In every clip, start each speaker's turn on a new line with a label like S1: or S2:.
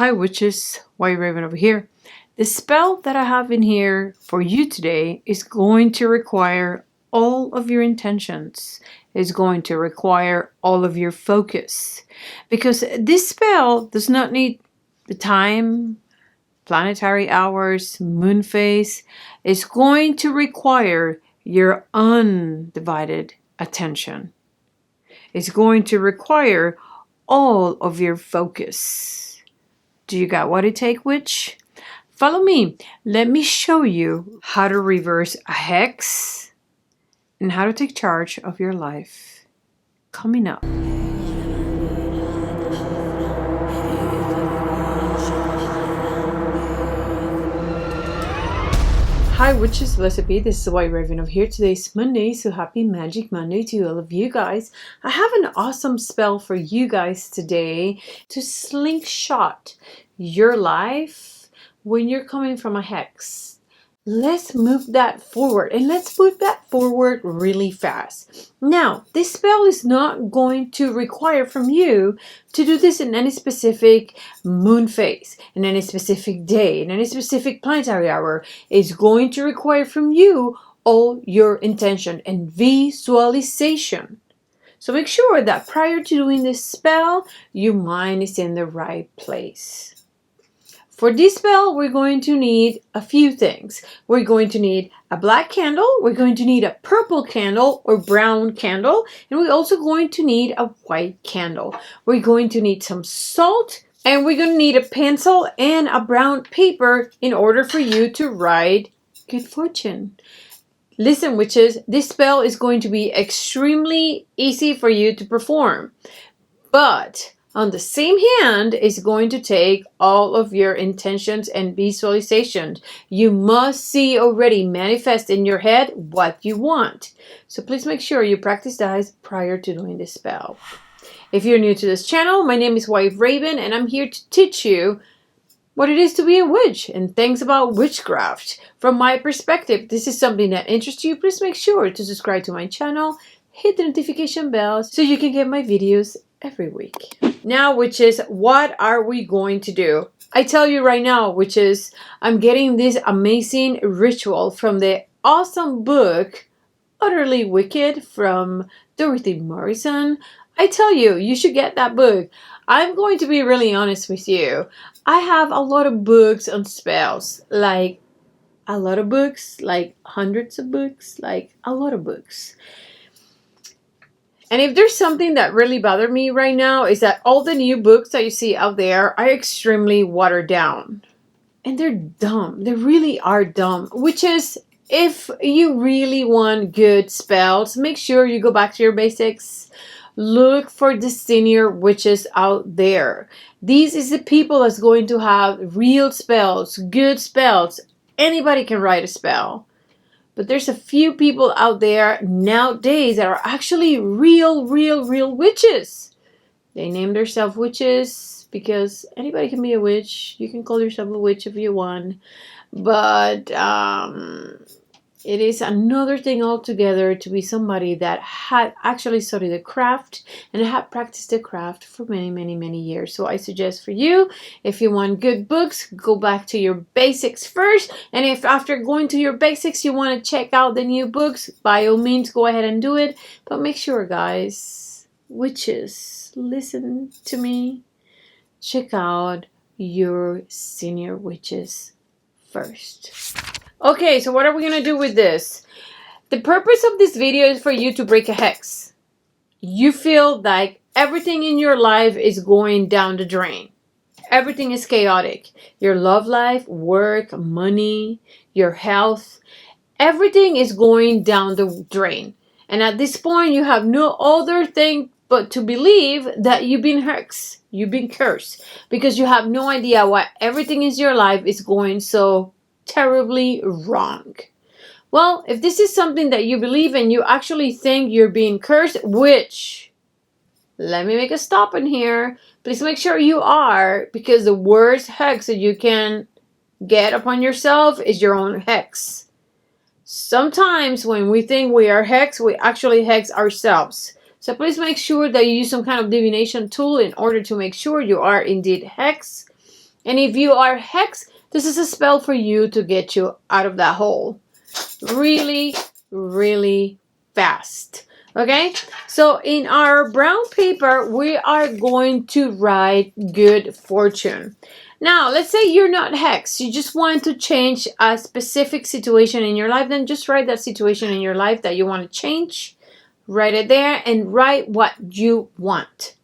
S1: Hi witches, White Raven over here. The spell that I have in here for you today is going to require all of your intentions. Is going to require all of your focus. Because this spell does not need the time, planetary hours, moon phase. It's going to require your undivided attention. It's going to require all of your focus. Do you got what it takes, witch? Follow me. Let me show you how to reverse a hex and how to take charge of your life. Coming up. Hi witches, blessed be. This is White Raven over here. Today's Monday, so happy Magic Monday to all of you guys. I have an awesome spell for you guys today to slingshot your life when you're coming from a hex. Let's move that forward, and let's move that forward really fast. Now, this spell is not going to require from you to do this in any specific moon phase, in any specific day, in any specific planetary hour. It's going to require from you all your intention and visualization. So make sure that prior to doing this spell, your mind is in the right place. For this spell, we're going to need a few things. We're going to need a black candle. We're going to need a purple candle or brown candle. And we're also going to need a white candle. We're going to need some salt. And we're going to need a pencil and a brown paper in order for you to write good fortune. Listen, witches, this spell is going to be extremely easy for you to perform. But on the same hand, it's going to take all of your intentions and visualizations. You must see already manifest in your head what you want. So please make sure you practice that prior to doing this spell. If you're new to this channel, my name is White Raven, and I'm here to teach you what it is to be a witch and things about witchcraft. From my perspective, this is something that interests you. Please make sure to subscribe to my channel, hit the notification bell so you can get my videos every week. Now, witches, what are we going to do? I tell you right now, witches, I'm getting this amazing ritual from the awesome book, Utterly Wicked, from Dorothy Morrison. I tell you, you should get that book. I'm going to be really honest with you. I have a lot of books on spells, like a lot of books, like hundreds of books, like a lot of books. And if there's something that really bothered me right now is that all the new books that you see out there are extremely watered down. And they're dumb. They really are dumb. Which is, if you really want good spells, make sure you go back to your basics. Look for the senior witches out there. These is the people that's going to have real spells, good spells. Anybody can write a spell. But there's a few people out there nowadays that are actually real witches. They name themselves witches because anybody can be a witch. You can call yourself a witch if you want. But it is another thing altogether to be somebody that had actually studied the craft and had practiced the craft for many years. So I suggest for you, if you want good books, go back to your basics first. And if after going to your basics you want to check out the new books, by all means go ahead and do it. But make sure, guys, witches, listen to me. Check out your senior witches first. Okay, so what are we going to do with this? The purpose of this video is for you to break a hex. You feel like everything in your life is going down the drain. Everything is chaotic. Your love life, work, money, your health, everything is going down the drain. And at this point, you have no other thing but to believe that you've been hexed. You've been cursed. Because you have no idea why everything in your life is going so terribly wrong. Well, if this is something that you believe and you actually think you're being cursed, which, let me make a stop in here. Please make sure you are, because the worst hex that you can get upon yourself is your own hex. Sometimes when we think we are hexed, we actually hex ourselves. So please make sure that you use some kind of divination tool in order to make sure you are indeed hexed. And if you are hex, this is a spell for you to get you out of that hole really, really fast. Okay, so in our brown paper, we are going to write good fortune. Now, let's say you're not hex. You just want to change a specific situation in your life. Then just write that situation in your life that you want to change. Write it there and write what you want.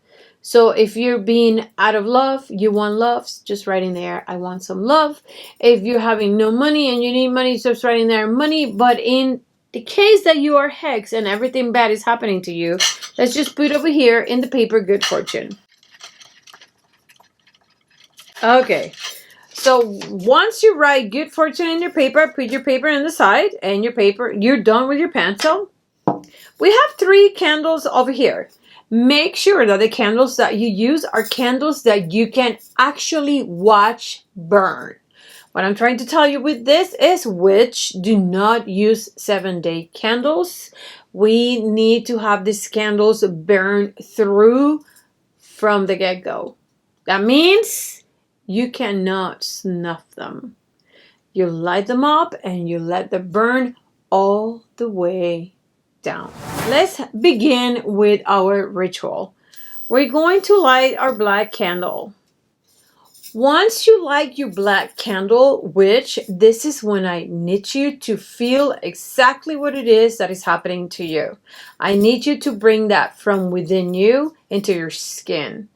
S1: So if you're being out of love, you want love, just write in there, I want some love. If you're having no money and you need money, just write in there money. But in the case that you are hex and everything bad is happening to you, let's just put over here in the paper good fortune. Okay. So once you write good fortune in your paper, put your paper on the side and your paper, you're done with your pencil. We have 3 candles over here. Make sure that the candles that you use are candles that you can actually watch burn. What I'm trying to tell you with this is witch, do not use 7-day candles. We need to have these candles burn through from the get-go. That means you cannot snuff them. You light them up and you let them burn all the way down. Let's begin with our ritual. We're going to light our black candle. Once you light your black candle, which this is when I need you to feel exactly what it is that is happening to you. I need you to bring that from within you into your skin.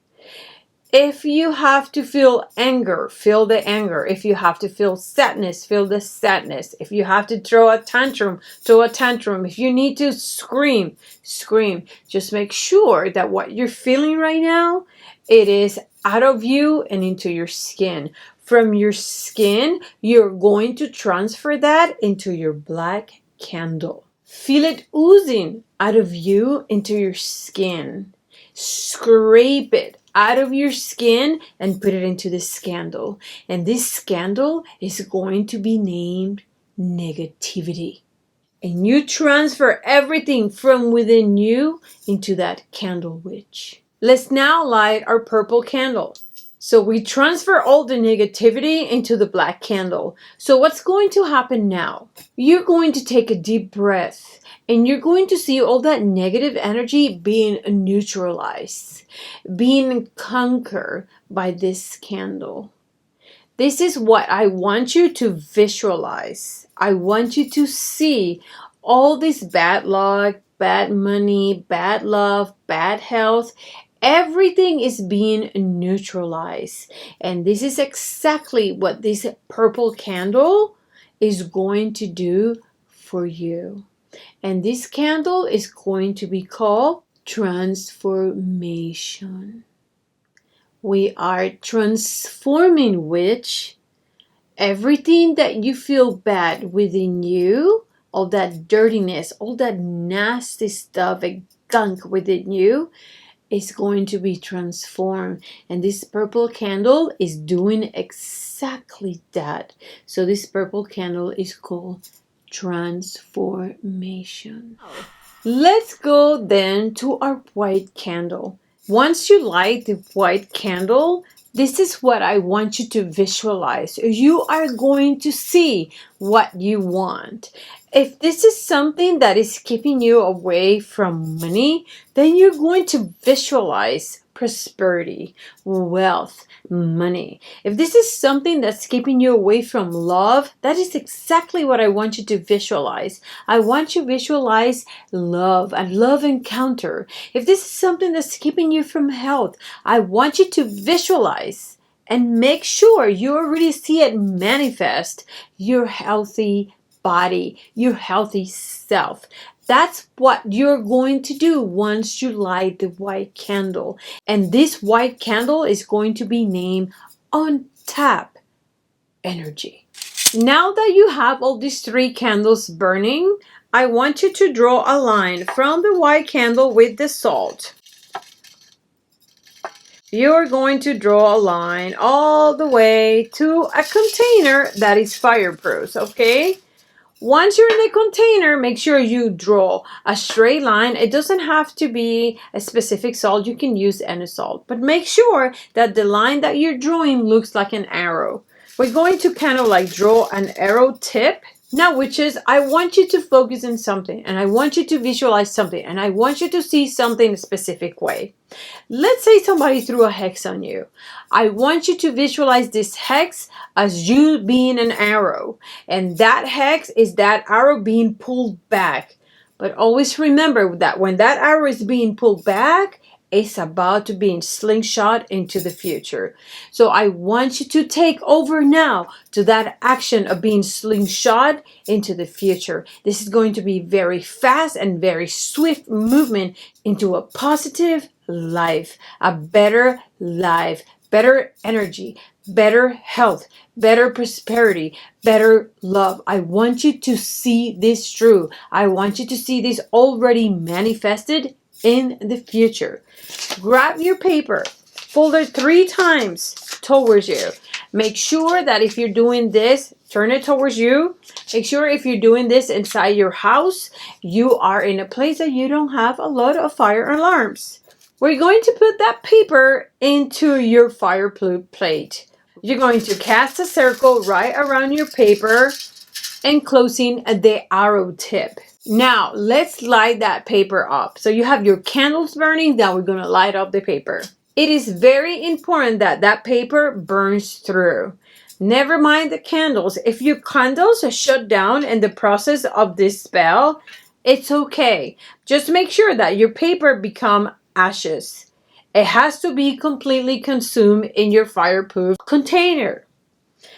S1: If you have to feel anger, feel the anger. If you have to feel sadness, feel the sadness. If you have to throw a tantrum, throw a tantrum. If you need to scream, scream. Just make sure that what you're feeling right now, it is out of you and into your skin. From your skin, you're going to transfer that into your black candle. Feel it oozing out of you into your skin. Scrape it out of your skin and put it into this candle. And this candle is going to be named negativity. And you transfer everything from within you into that candle witch. Let's now light our purple candle. So we transfer all the negativity into the black candle. So what's going to happen now? You're going to take a deep breath and you're going to see all that negative energy being neutralized, being conquered by this candle. This is what I want you to visualize. I want you to see all this bad luck, bad money, bad love, bad health. Everything is being neutralized. And this is exactly what this purple candle is going to do for you. And this candle is going to be called transformation. We are transforming which everything that you feel bad within you, all that dirtiness, all that nasty stuff, and gunk within you, is going to be transformed. And this purple candle is doing exactly that. So this purple candle is called transformation. Let's go then to our white candle. Once you light the white candle, this is what I want you to visualize. You are going to see what you want. If this is something that is keeping you away from money, then you're going to visualize prosperity, wealth, money. If this is something that's keeping you away from love, that is exactly what I want you to visualize. I want you to visualize love, a love encounter. If this is something that's keeping you from health, I want you to visualize and make sure you already see it manifest your healthy body, your healthy self. That's what you're going to do once you light the white candle. And this white candle is going to be named on tap energy. Now that you have all these 3 candles burning, I want you to draw a line from the white candle with the salt. You're going to draw a line all the way to a container that is fireproof, okay? Once you're in the container, make sure you draw a straight line. It doesn't have to be a specific salt. You can use any salt, but make sure that the line that you're drawing looks like an arrow. We're going to kind of like draw an arrow tip. Now, witches, I want you to focus on something, and I want you to visualize something, and I want you to see something a specific way. Let's say somebody threw a hex on you. I want you to visualize this hex as you being an arrow. And that hex is that arrow being pulled back. But always remember that when that arrow is being pulled back, it's about to be slingshot into the future. So I want you to take over now to that action of being slingshot into the future. This is going to be very fast and very swift movement into a positive life, a better life, better energy, better health, better prosperity, better love. I want you to see this true. I want you to see this already manifested in the future. Grab your paper, fold it 3 times towards you. Make sure that if you're doing this, turn it towards you. Make sure if you're doing this inside your house, you are in a place that you don't have a lot of fire alarms. We're going to put that paper into your fire plate. You're going to cast a circle right around your paper, enclosing the arrow tip. Now, let's light that paper up. So you have your candles burning. Now we're going to light up the paper. It is very important that that paper burns through. Never mind the candles. If your candles are shut down in the process of this spell, it's okay. Just make sure that your paper become ashes. It has to be completely consumed in your fireproof container.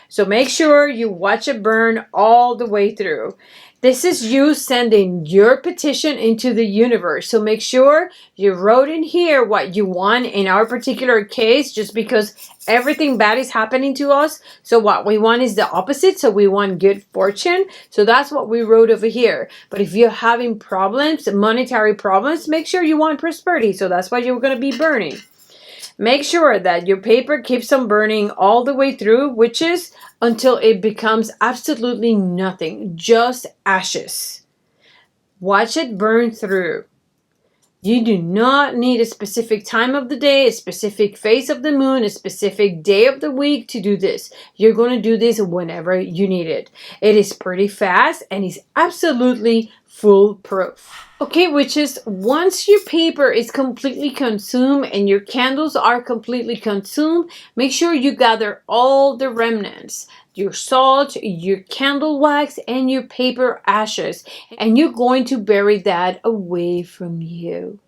S1: So make sure you watch it burn all the way through. This is you sending your petition into the universe. So make sure you wrote in here what you want in our particular case, just because everything bad is happening to us. So what we want is the opposite. So we want good fortune. So that's what we wrote over here. But if you're having problems, monetary problems, make sure you want prosperity. So that's what you're going to be burning. Make sure that your paper keeps on burning all the way through, which is until it becomes absolutely nothing, just ashes. Watch it burn through. You do not need a specific time of the day, a specific phase of the moon, a specific day of the week to do this. You're going to do this whenever you need it. It is pretty fast and is absolutely foolproof. Okay, witches, once your paper is completely consumed and your candles are completely consumed, make sure you gather all the remnants, your salt, your candle wax, and your paper ashes, and you're going to bury that away from you.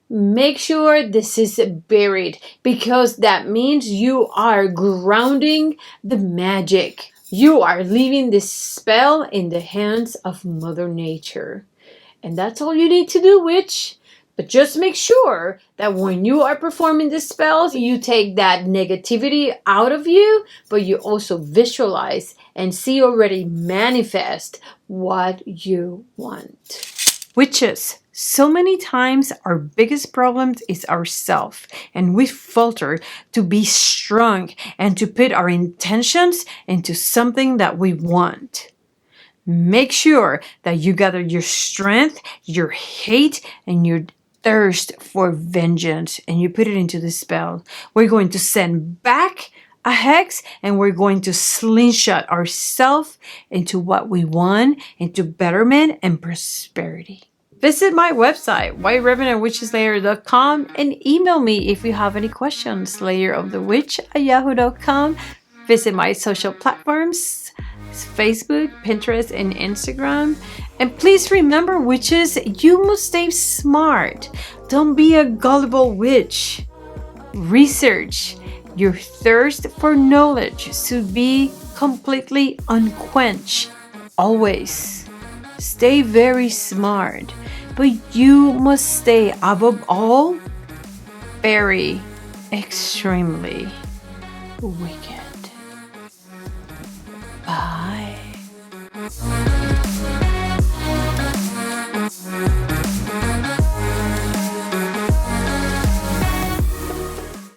S1: Make sure this is buried, because that means you are grounding the magic. You are leaving this spell in the hands of Mother Nature. And that's all you need to do, witch. But just make sure that when you are performing the spells, you take that negativity out of you, but you also visualize and see already manifest what you want. Witches, so many times our biggest problem is ourself, and we falter to be strong and to put our intentions into something that we want. Make sure that you gather your strength, your hate, and your thirst for vengeance, and you put it into the spell. We're going to send back a hex, and we're going to slingshot ourselves into what we want, into betterment and prosperity. Visit my website, whiterevenantwitcheslayer.com, and email me if you have any questions, slayerofthewitch@yahoo.com. Visit my social platforms, Facebook, Pinterest, and Instagram. And please remember, witches, you must stay smart. Don't be a gullible witch. Research. Your thirst for knowledge should be completely unquenched. Always. Stay very smart. But you must stay, above all, very extremely wicked. Bye.